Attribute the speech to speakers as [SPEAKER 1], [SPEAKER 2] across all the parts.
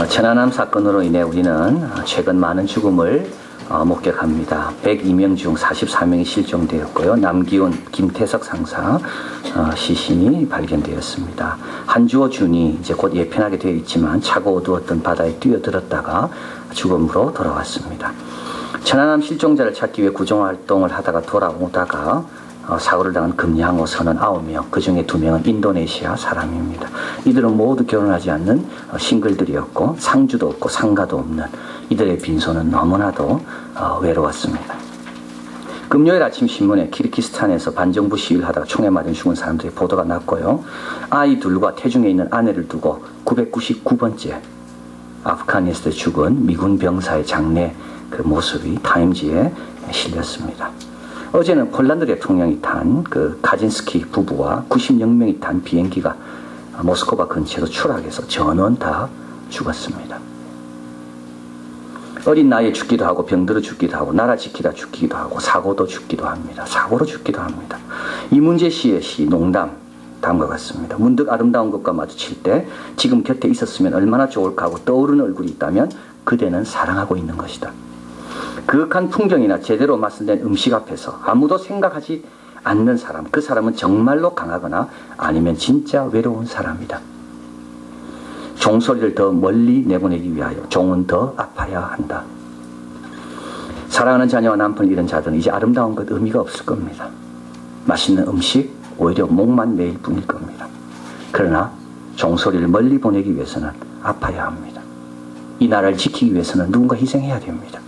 [SPEAKER 1] 천안함 사건으로 인해 우리는 최근 많은 죽음을 목격합니다. 102명 중 44명이 실종되었고요. 남기훈, 김태석 상사 시신이 발견되었습니다. 한주호 준이 이제 곧 예편하게 되어 있지만 차고 어두웠던 바다에 뛰어들었다가 죽음으로 돌아왔습니다. 천안함 실종자를 찾기 위해 구조활동을 하다가 돌아오다가 사고를 당한 금양호 선원 9명, 그 중에 2명은 인도네시아 사람입니다. 이들은 모두 결혼하지 않는 싱글들이었고 상주도 없고 상가도 없는 이들의 빈소는 너무나도 외로웠습니다. 금요일 아침 신문에 키르기스탄에서 반정부 시위를 하다가 총에 맞은 죽은 사람들의 보도가 났고요. 아이 둘과 태중에 있는 아내를 두고 999번째 아프가니스탄에 죽은 미군 병사의 장례 그 모습이 타임지에 실렸습니다. 어제는 폴란드 대통령이 탄 그 카진스키 부부와 90명이 탄 비행기가 모스크바 근처에서 추락해서 전원 다 죽었습니다. 어린 나이에 죽기도 하고 병들어 죽기도 하고 나라 지키다 죽기도 하고 사고도 죽기도 합니다. 사고로 죽기도 합니다. 이문재 씨의 시 농담 다음과 같습니다. 문득 아름다운 것과 마주칠 때 지금 곁에 있었으면 얼마나 좋을까 하고 떠오르는 얼굴이 있다면 그대는 사랑하고 있는 것이다. 그윽한 풍경이나 제대로 맛은 음식 앞에서 아무도 생각하지 않는 사람, 그 사람은 정말로 강하거나 아니면 진짜 외로운 사람이다. 종소리를 더 멀리 내보내기 위하여 종은 더 아파야 한다. 사랑하는 자녀와 남편을 잃은 자들은 이제 아름다운 것 의미가 없을 겁니다. 맛있는 음식, 오히려 목만 메일 뿐일 겁니다. 그러나 종소리를 멀리 보내기 위해서는 아파야 합니다. 이 나라를 지키기 위해서는 누군가 희생해야 됩니다.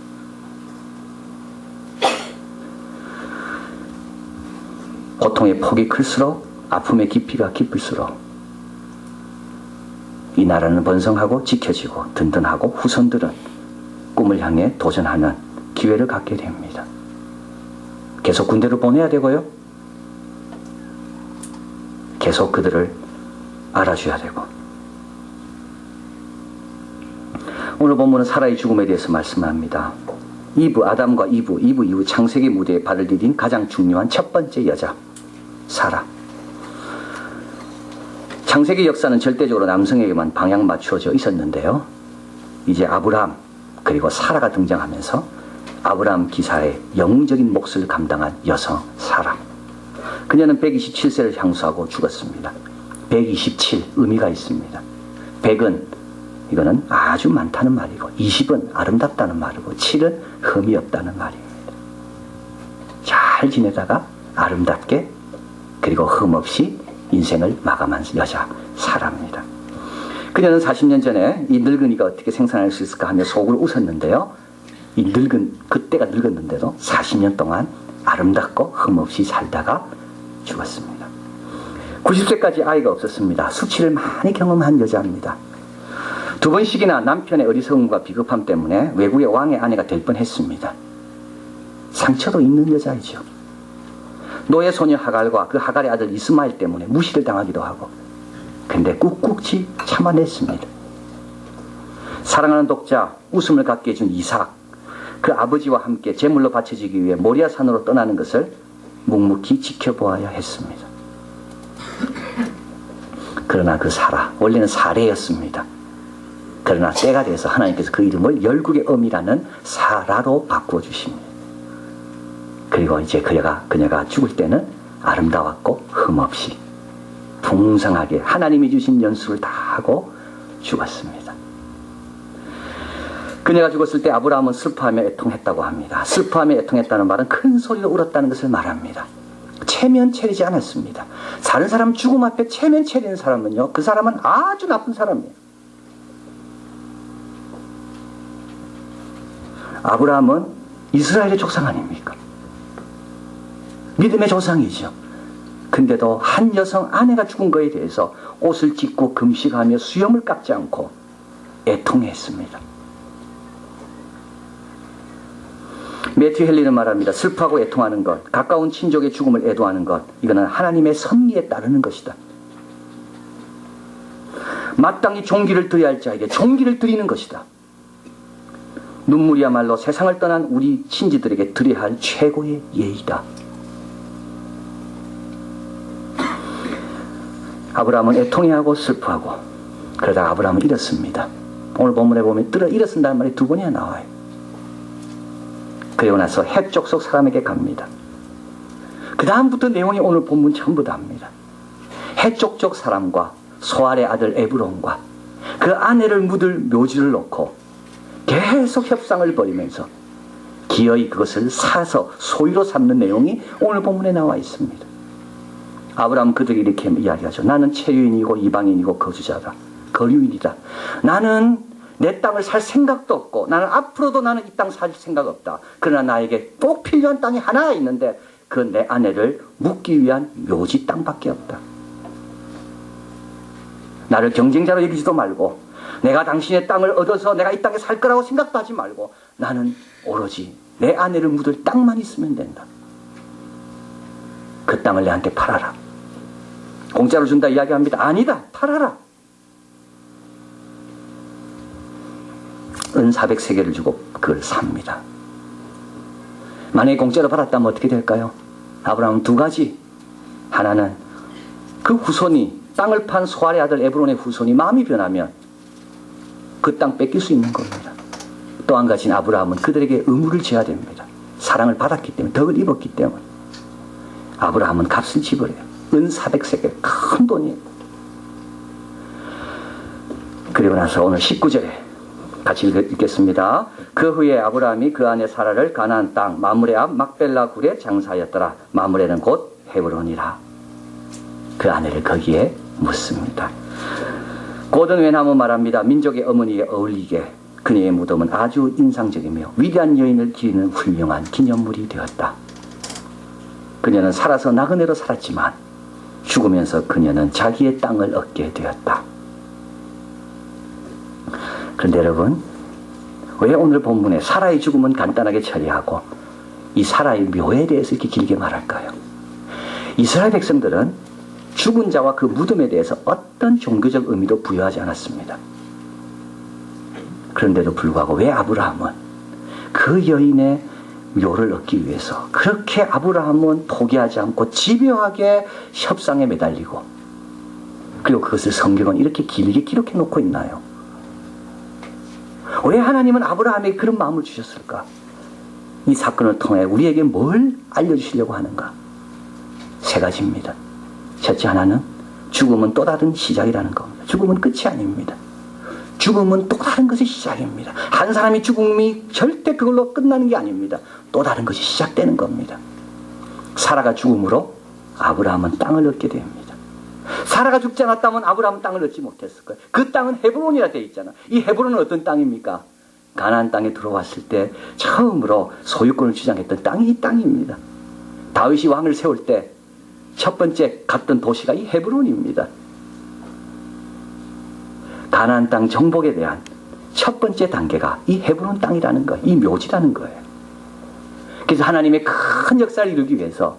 [SPEAKER 1] 고통의 폭이 클수록 아픔의 깊이가 깊을수록 이 나라는 번성하고 지켜지고 든든하고 후손들은 꿈을 향해 도전하는 기회를 갖게 됩니다. 계속 군대를 보내야 되고요. 계속 그들을 알아줘야 되고. 오늘 본문은 사라의 죽음에 대해서 말씀합니다. 아담과 이브 이후 창세기 무대에 발을 디딘 가장 중요한 첫 번째 여자 사라. 창세기 역사는 절대적으로 남성에게만 방향 맞추어져 있었는데요. 이제 아브라함 그리고 사라가 등장하면서 아브라함 기사의 영웅적인 몫을 감당한 여성 사라. 그녀는 127세를 향수하고 죽었습니다. 127 의미가 있습니다. 100은 이거는 아주 많다는 말이고 20은 아름답다는 말이고 7은 흠이 없다는 말입니다. 잘 지내다가 아름답게 그리고 흠 없이 인생을 마감한 여자 사라입니다. 그녀는 40년 전에 이 늙은이가 어떻게 생산할 수 있을까 하며 속으로 웃었는데요. 그때가 늙었는데도 40년 동안 아름답고 흠 없이 살다가 죽었습니다. 90세까지 아이가 없었습니다. 수치를 많이 경험한 여자입니다. 2번씩이나 남편의 어리석음과 비겁함 때문에 외국의 왕의 아내가 될 뻔했습니다. 상처도 있는 여자이죠. 노예 소녀 하갈과 그 하갈의 아들 이스마엘 때문에 무시를 당하기도 하고 근데 꿋꿋이 참아냈습니다. 사랑하는 독자, 웃음을 갖게 해준 이삭, 그 아버지와 함께 제물로 바쳐지기 위해 모리아 산으로 떠나는 것을 묵묵히 지켜보아야 했습니다. 그러나 그 사라, 원래는 사레였습니다. 그러나 때가 돼서 하나님께서 그 이름을 열국의 어미라는 사라로 바꿔주십니다. 그리고 이제 그녀가 죽을 때는 아름다웠고 흠없이 풍성하게 하나님이 주신 연수를 다 하고 죽었습니다. 그녀가 죽었을 때 아브라함은 슬퍼하며 애통했다고 합니다. 슬퍼하며 애통했다는 말은 큰 소리로 울었다는 것을 말합니다. 체면 차리지 않았습니다. 다른 사람 죽음 앞에 체면 차리는 사람은요, 그 사람은 아주 나쁜 사람이에요. 아브라함은 이스라엘의 조상 아닙니까? 믿음의 조상이죠. 근데도 한 여성 아내가 죽은 것에 대해서 옷을 찢고 금식하며 수염을 깎지 않고 애통했습니다. 매튜 헨리는 말합니다. 슬퍼하고 애통하는 것, 가까운 친족의 죽음을 애도하는 것, 이거는 하나님의 섭리에 따르는 것이다. 마땅히 종기를 드려야 할 자에게 종기를 드리는 것이다. 눈물이야말로 세상을 떠난 우리 친지들에게 드려야 할 최고의 예의다. 아브라함은 애통해하고 슬퍼하고 그러다가 아브라함은 이렇습니다. 오늘 본문에 보면 일어선다는 말이 2번이나 나와요. 그리고 나서 해쪽 속 사람에게 갑니다. 그 다음부터 내용이 오늘 본문 전부 다입니다. 해쪽 쪽 사람과 소알의 아들 에브론과 그 아내를 묻을 묘지를 놓고 계속 협상을 벌이면서 기어이 그것을 사서 소유로 삼는 내용이 오늘 본문에 나와 있습니다. 아브라함은 그들이 이렇게 이야기하죠. 나는 체류인이고 이방인이고 거주자다. 거류인이다. 나는 내 땅을 살 생각도 없고 나는 앞으로도 나는 이 땅 살 생각 없다. 그러나 나에게 꼭 필요한 땅이 하나 있는데 그 내 아내를 묻기 위한 묘지 땅밖에 없다. 나를 경쟁자로 여기지도 말고 내가 당신의 땅을 얻어서 내가 이 땅에 살 거라고 생각도 하지 말고 나는 오로지 내 아내를 묻을 땅만 있으면 된다. 그 땅을 내한테 팔아라. 공짜로 준다 이야기합니다. 아니다. 팔아라. 은 400세겔을 주고 그걸 삽니다. 만약에 공짜로 팔았다면 어떻게 될까요? 아브라함은 2가지. 하나는 그 후손이 땅을 판 소알의 아들 에브론의 후손이 마음이 변하면 그 땅 뺏길 수 있는 겁니다. 또 한 가지는 아브라함은 그들에게 의무를 져야 됩니다. 사랑을 받았기 때문에, 덕을 입었기 때문에. 아브라함은 값을 지불해요. 은 400세겔, 큰 돈이에요. 그리고 나서 오늘 19절에 같이 읽겠습니다. 그 후에 아브라함이 그 아내 사라를 가나안 땅 마므레 앞 막벨라 굴에 장사하였더라. 마므레는 곧 헤브론이라. 그 아내를 거기에 묻습니다. 고든 웨나무 말합니다. 민족의 어머니에 어울리게 그녀의 무덤은 아주 인상적이며 위대한 여인을 기리는 훌륭한 기념물이 되었다. 그녀는 살아서 나그네로 살았지만 죽으면서 그녀는 자기의 땅을 얻게 되었다. 그런데 여러분, 왜 오늘 본문에 사라의 죽음은 간단하게 처리하고 이 사라의 묘에 대해서 이렇게 길게 말할까요? 이스라엘 백성들은 죽은 자와 그 무덤에 대해서 어떤 종교적 의미도 부여하지 않았습니다. 그런데도 불구하고 왜 아브라함은 그 여인의 묘를 얻기 위해서 그렇게 아브라함은 포기하지 않고 집요하게 협상에 매달리고 그리고 그것을 성경은 이렇게 길게 기록해 놓고 있나요? 왜 하나님은 아브라함에게 그런 마음을 주셨을까? 이 사건을 통해 우리에게 뭘 알려주시려고 하는가? 3가지입니다. 첫째 하나는 죽음은 또 다른 시작이라는 겁니다. 죽음은 끝이 아닙니다. 죽음은 또 다른 것의 시작입니다. 한 사람이 죽음이 절대 그걸로 끝나는 게 아닙니다. 또 다른 것이 시작되는 겁니다. 사라가 죽음으로 아브라함은 땅을 얻게 됩니다. 사라가 죽지 않았다면 아브라함은 땅을 얻지 못했을 거예요. 그 땅은 헤브론이라 되어 있잖아. 이 헤브론은 어떤 땅입니까? 가나안 땅에 들어왔을 때 처음으로 소유권을 주장했던 땅이 이 땅입니다. 다윗이 왕을 세울 때 첫 번째 갔던 도시가 이 헤브론입니다. 가나안 땅 정복에 대한 첫 번째 단계가 이 헤브론 땅이라는 거예요. 이 묘지라는 거예요. 그래서 하나님의 큰 역사를 이루기 위해서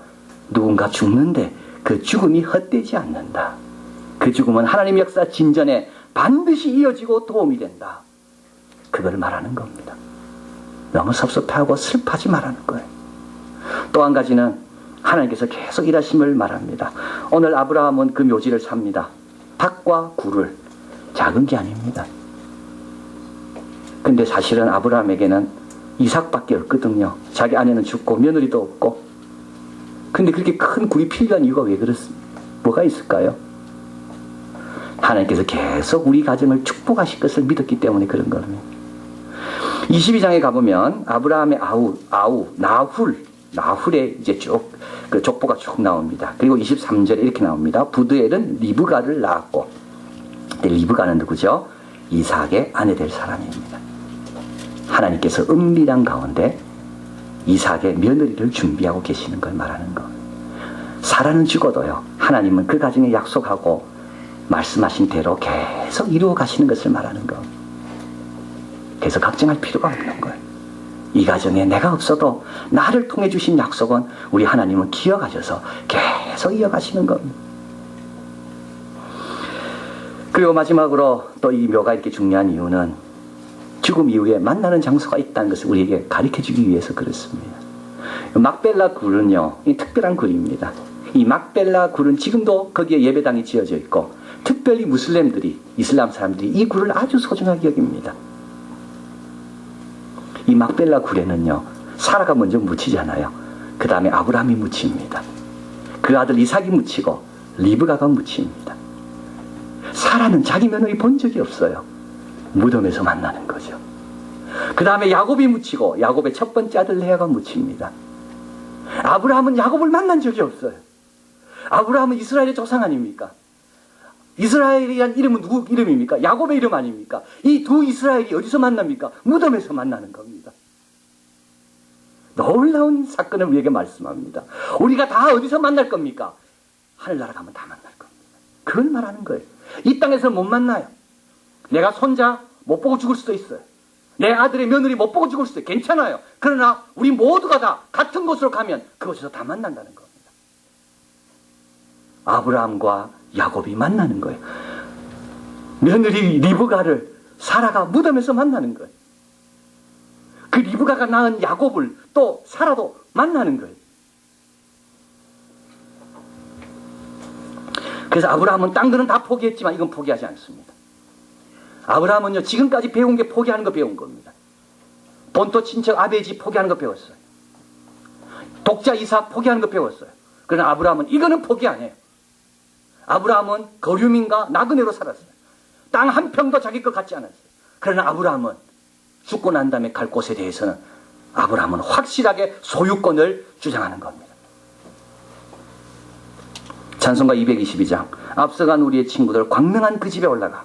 [SPEAKER 1] 누군가 죽는데 그 죽음이 헛되지 않는다. 그 죽음은 하나님의 역사 진전에 반드시 이어지고 도움이 된다. 그걸 말하는 겁니다. 너무 섭섭해하고 슬퍼하지 말라는 거예요. 또 한 가지는 하나님께서 계속 일하심을 말합니다. 오늘 아브라함은 그 묘지를 삽니다. 닭과 굴을. 작은 게 아닙니다. 근데 사실은 아브라함에게는 이삭밖에 없거든요. 자기 아내는 죽고 며느리도 없고. 근데 그렇게 큰 굴이 필요한 이유가 왜 그렇습니까? 뭐가 있을까요? 하나님께서 계속 우리 가정을 축복하실 것을 믿었기 때문에 그런 겁니다. 22장에 가보면 아브라함의 나훌의 이제 쭉 그 족보가 쭉 나옵니다. 그리고 23절에 이렇게 나옵니다. 부드엘은 리브가를 낳았고, 리브가는 누구죠? 이삭의 아내 될 사람입니다. 하나님께서 은밀한 가운데 이삭의 며느리를 준비하고 계시는 걸 말하는 것. 사라는 죽어도요, 하나님은 그 가정에 약속하고 말씀하신 대로 계속 이루어 가시는 것을 말하는 것. 그래서 걱정할 필요가 없는 거예요. 이 가정에 내가 없어도 나를 통해 주신 약속은 우리 하나님은 기억하셔서 계속 이어가시는 겁니다. 그리고 마지막으로 또 이 묘가 이렇게 중요한 이유는 죽음 이후에 만나는 장소가 있다는 것을 우리에게 가르쳐주기 위해서 그렇습니다. 막벨라 굴은요, 이 특별한 굴입니다. 이 막벨라 굴은 지금도 거기에 예배당이 지어져 있고 특별히 무슬림들이, 이슬람 사람들이 이 굴을 아주 소중하게 여깁니다. 이 막벨라 굴에는요, 사라가 먼저 묻히잖아요. 그 다음에 아브라함이 묻힙니다. 그 아들 이삭이 묻히고 리브가가 묻힙니다. 사라는 자기 며느리 본 적이 없어요. 무덤에서 만나는 거죠. 그 다음에 야곱이 묻히고 야곱의 첫 번째 아들 레아가 묻힙니다. 아브라함은 야곱을 만난 적이 없어요. 아브라함은 이스라엘의 조상 아닙니까? 이스라엘이란 이름은 누구 이름입니까? 야곱의 이름 아닙니까? 이 두 이스라엘이 어디서 만납니까? 무덤에서 만나는 겁니다. 놀라운 사건을 우리에게 말씀합니다. 우리가 다 어디서 만날 겁니까? 하늘나라 가면 다 만날 겁니다. 그걸 말하는 거예요. 이 땅에서 못 만나요. 내가 손자 못 보고 죽을 수도 있어요. 내 아들의 며느리 못 보고 죽을 수도 있어요. 괜찮아요. 그러나 우리 모두가 다 같은 곳으로 가면 그곳에서 다 만난다는 겁니다. 아브라함과 야곱이 만나는 거예요. 며느리 리브가를 사라가 무덤에서 만나는 거예요. 그 리브가가 낳은 야곱을 또 사라도 만나는 거예요. 그래서 아브라함은 딴 거는 다 포기했지만 이건 포기하지 않습니다. 아브라함은요, 지금까지 배운 게 포기하는 거 배운 겁니다. 본토 친척 아베의 집 포기하는 거 배웠어요. 독자 이삭 포기하는 거 배웠어요. 그러나 아브라함은 이거는 포기 안 해요. 아브라함은 거류민과 나그네로 살았어요. 땅 한 평도 자기 것 같지 않았어요. 그러나 아브라함은 죽고 난 다음에 갈 곳에 대해서는 아브라함은 확실하게 소유권을 주장하는 겁니다. 찬송가 222장. 앞서간 우리의 친구들 광명한 그 집에 올라가.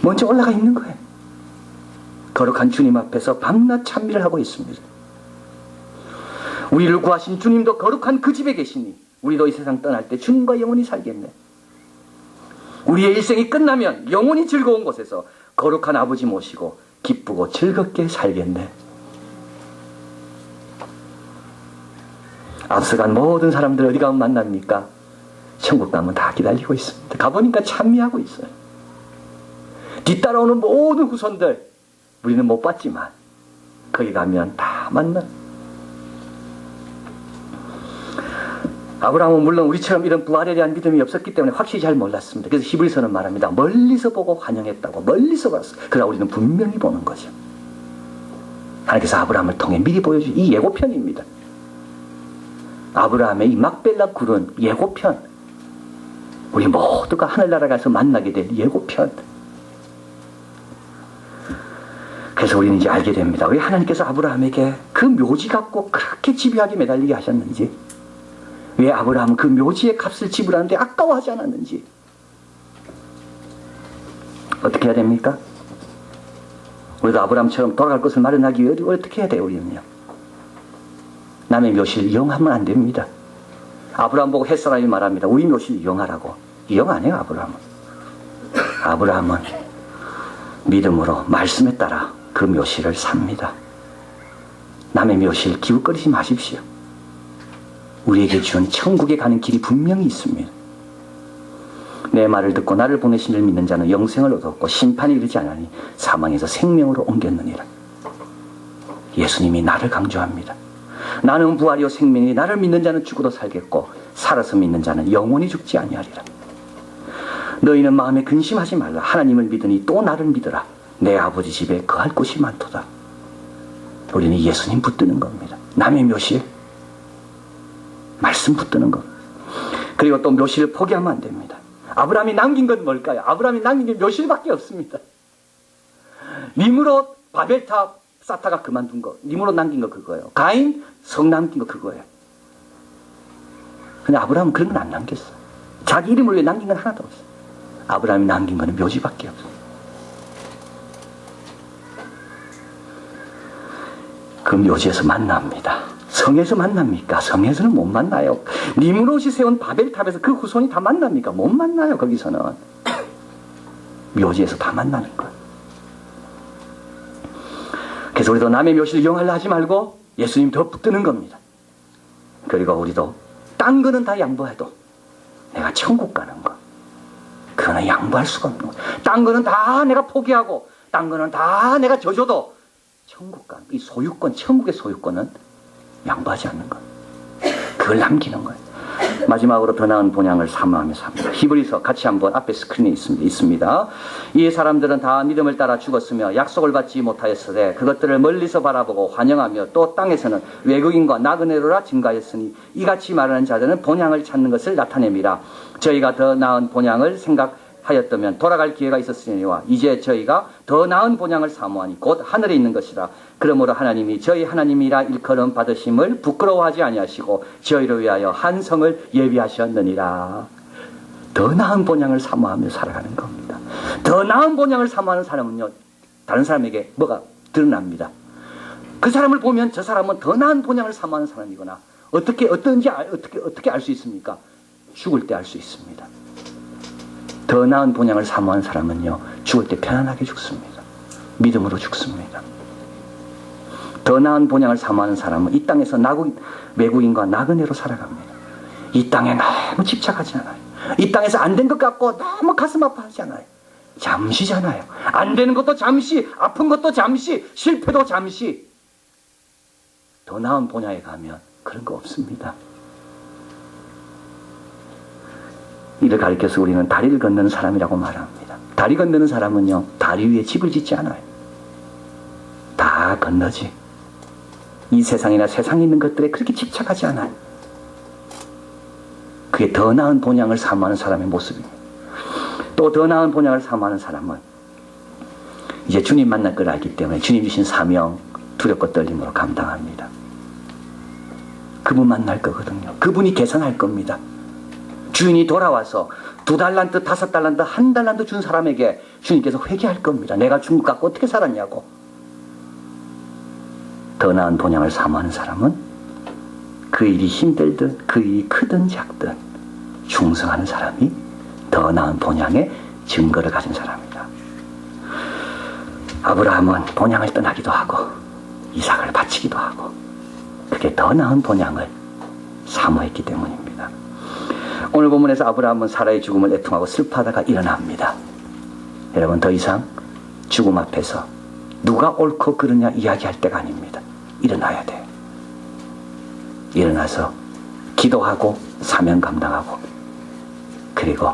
[SPEAKER 1] 먼저 올라가 있는 거예요. 거룩한 주님 앞에서 밤낮 찬미를 하고 있습니다. 우리를 구하신 주님도 거룩한 그 집에 계시니 우리도 이 세상 떠날 때 주님과 영원히 살겠네. 우리의 일생이 끝나면 영원히 즐거운 곳에서 거룩한 아버지 모시고 기쁘고 즐겁게 살겠네. 앞서간 모든 사람들 어디 가면 만납니까? 천국 가면 다 기다리고 있습니다. 가보니까 찬미하고 있어요. 뒤따라오는 모든 후손들 우리는 못 봤지만 거기 가면 다 만나. 아브라함은 물론 우리처럼 이런 부활에 대한 믿음이 없었기 때문에 확실히 잘 몰랐습니다. 그래서 히브리서는 말합니다. 멀리서 보고 환영했다고. 멀리서 봤어요. 그러나 우리는 분명히 보는 거죠. 하나님께서 아브라함을 통해 미리 보여준 이 예고편입니다. 아브라함의 이 막벨라 굴은 예고편. 우리 모두가 하늘나라 가서 만나게 될 예고편. 그래서 우리는 이제 알게 됩니다. 왜 하나님께서 아브라함에게 그 묘지 갖고 그렇게 집요하게 매달리게 하셨는지, 왜 아브라함은 그 묘지의 값을 지불하는데 아까워하지 않았는지. 어떻게 해야 됩니까? 우리도 아브라함처럼 돌아갈 것을 마련하기 위해 어떻게 해야 돼요? 우리는요, 남의 묘실을 이용하면 안 됩니다. 아브라함 보고 햇사람이 말합니다. 우리 묘실 이용하라고. 이용 안 해요. 아브라함은 믿음으로 말씀에 따라 그 묘실을 삽니다. 남의 묘실 기웃거리지 마십시오. 우리에게 준 천국에 가는 길이 분명히 있습니다. 내 말을 듣고 나를 보내신 줄 믿는 자는 영생을 얻었고 심판이 이르지 않으니 사망에서 생명으로 옮겼느니라. 예수님이 나를 강조합니다. 나는 부활이요 생명이니 나를 믿는 자는 죽어도 살겠고 살아서 믿는 자는 영원히 죽지 아니하리라. 너희는 마음에 근심하지 말라. 하나님을 믿으니 또 나를 믿으라. 내 아버지 집에 거할 곳이 많도다. 우리는 예수님 붙드는 겁니다. 남의 묘실, 말씀 붙드는 것. 그리고 또 묘실을 포기하면 안 됩니다. 아브라함이 남긴 건 뭘까요? 아브라함이 남긴 게 묘실밖에 없습니다. 니므롯 바벨탑 쌓다가 그만둔 거, 니므롯 남긴 거 그거예요. 가인 성 남긴 거 그거예요. 근데 아브라함은 그런 건 안 남겼어요. 자기 이름을 위해 남긴 건 하나도 없어요. 아브라함이 남긴 거는 묘지밖에 없어요. 그 묘지에서 만납니다. 성에서 만납니까? 성에서는 못 만나요. 니므롯이 세운 바벨탑에서 그 후손이 다 만납니까? 못 만나요. 거기서는 묘지에서 다 만나는 거예요. 그래서 우리도 남의 묘실을 이용하려 하지 말고 예수님 더 붙드는 겁니다. 그리고 우리도 딴 거는 다 양보해도 내가 천국 가는 거, 그거는 양보할 수가 없는 거예요. 딴 거는 다 내가 포기하고 딴 거는 다 내가 져줘도 천국 가는 이 소유권, 천국의 소유권은 양보하지 않는 거예요. 그걸 남기는 거예요. 마지막으로 더 나은 본향을 사모하며 삽니다. 히브리서 같이 한번 앞에 스크린에 있습니다. 이 사람들은 다 믿음을 따라 죽었으며 약속을 받지 못하였으되 그것들을 멀리서 바라보고 환영하며 또 땅에서는 외국인과 나그네로라 증가했으니 이같이 말하는 자들은 본향을 찾는 것을 나타냅니다. 저희가 더 나은 본향을 생각하였다면 돌아갈 기회가 있었으니와 이제 저희가 더 나은 본향을 사모하니 곧 하늘에 있는 것이라. 그러므로 하나님이 저희 하나님이라 일컬음 받으심을 부끄러워하지 아니하시고 저희를 위하여 한 성을 예비하셨느니라. 더 나은 본향을 사모하며 살아가는 겁니다. 더 나은 본향을 사모하는 사람은요, 다른 사람에게 뭐가 드러납니다. 그 사람을 보면 저 사람은 더 나은 본향을 사모하는 사람이거나 어떻게 알 수 있습니까? 죽을 때 알 수 있습니다. 더 나은 본향을 사모하는 사람은요, 죽을 때 편안하게 죽습니다. 믿음으로 죽습니다. 더 나은 본향을 사모하는 사람은 이 땅에서 외국인과 나그네로 살아갑니다. 이 땅에 너무 집착하지 않아요. 이 땅에서 안 된 것 같고 너무 가슴 아파하지 않아요. 잠시잖아요. 안 되는 것도 잠시, 아픈 것도 잠시, 실패도 잠시. 더 나은 본향에 가면 그런 거 없습니다. 이를 가리켜서 우리는 다리를 건너는 사람이라고 말합니다. 다리 건너는 사람은요, 다리 위에 집을 짓지 않아요. 다 건너지. 이 세상이나 세상에 있는 것들에 그렇게 집착하지 않아요. 그게 더 나은 본향을 사모하는 사람의 모습입니다. 또 더 나은 본향을 사모하는 사람은 이제 주님 만날 걸 알기 때문에 주님 주신 사명 두렵고 떨림으로 감당합니다. 그분 만날 거거든요. 그분이 계산할 겁니다. 주인이 돌아와서 2달란트, 5달란트, 1달란트 준 사람에게 주님께서 회개할 겁니다. 내가 준 것 갖고 어떻게 살았냐고. 더 나은 본향을 사모하는 사람은 그 일이 힘들든 그 일이 크든 작든 충성하는 사람이 더 나은 본향의 증거를 가진 사람입니다. 아브라함은 본향을 떠나기도 하고 이삭을 바치기도 하고 그게 더 나은 본향을 사모했기 때문입니다. 오늘 본문에서 아브라함은 사라의 죽음을 애통하고 슬퍼하다가 일어납니다. 여러분, 더 이상 죽음 앞에서 누가 옳고 그르냐 이야기할 때가 아닙니다. 일어나야 돼요. 일어나서 기도하고 사명 감당하고 그리고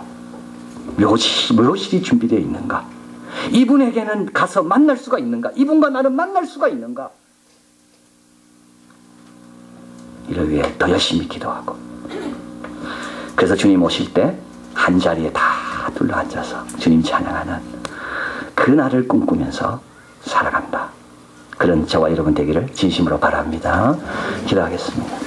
[SPEAKER 1] 무엇이 준비되어 있는가? 이분에게는 가서 만날 수가 있는가? 이분과 나는 만날 수가 있는가? 이를 위해 더 열심히 기도하고 그래서 주님 오실 때 한자리에 다 둘러앉아서 주님 찬양하는 그 날을 꿈꾸면서 살아간다. 그런 저와 여러분 되기를 진심으로 바랍니다. 기도하겠습니다.